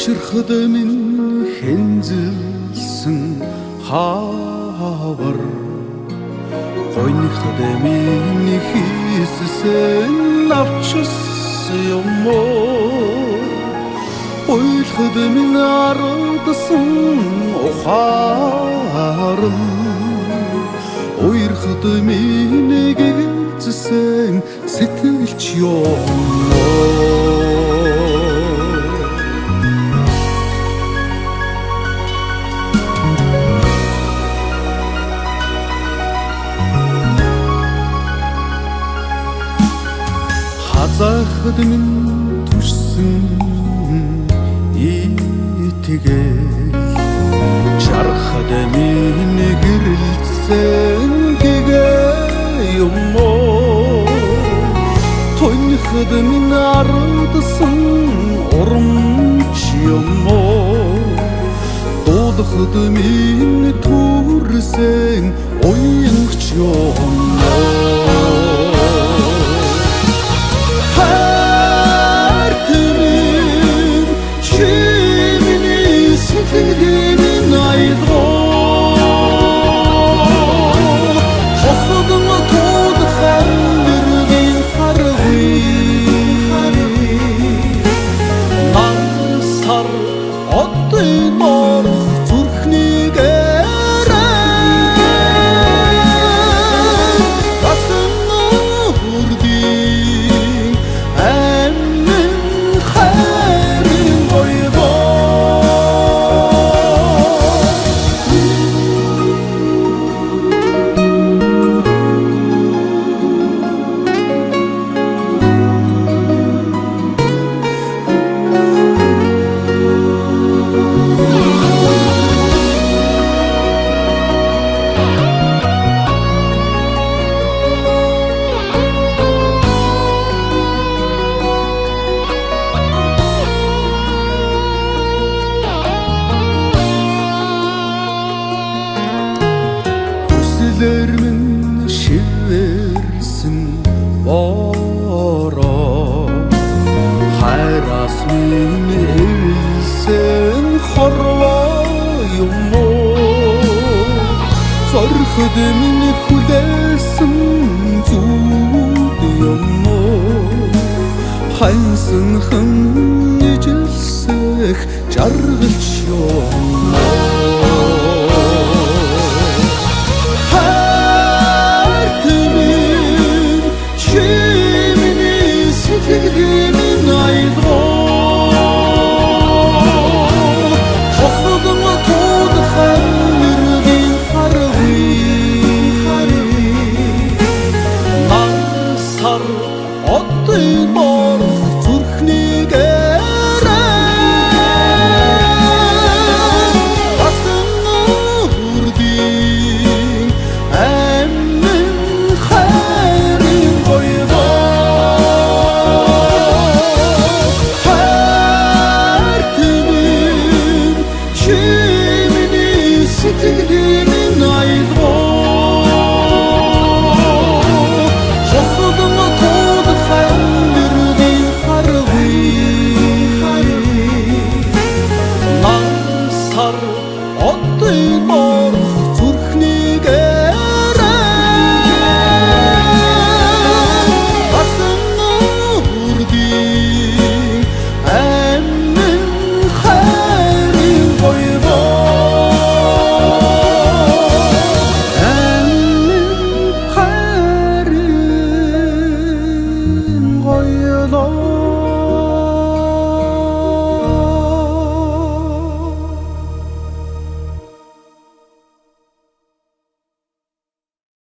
Учирхад минь хэнзэлсэн хавар гойнхад минь хийсэн авчсан юм уу ойлхад минь ардсан ухаарн уйрхад минь гэлзсэн сэтгэлч юм Захад минь түшсэн итгэл чархад минь гэрэлцэн гэгээ юм уу тонхад минь ардсан урамч юм уу дуулахад минь төрсөн уянгач юм уу Gözlerimin şiversin boroo Hayras mini evilsen horvayım o Zorhud mini kulersin zudiyum o Hansın hın necilsek cargıç yom o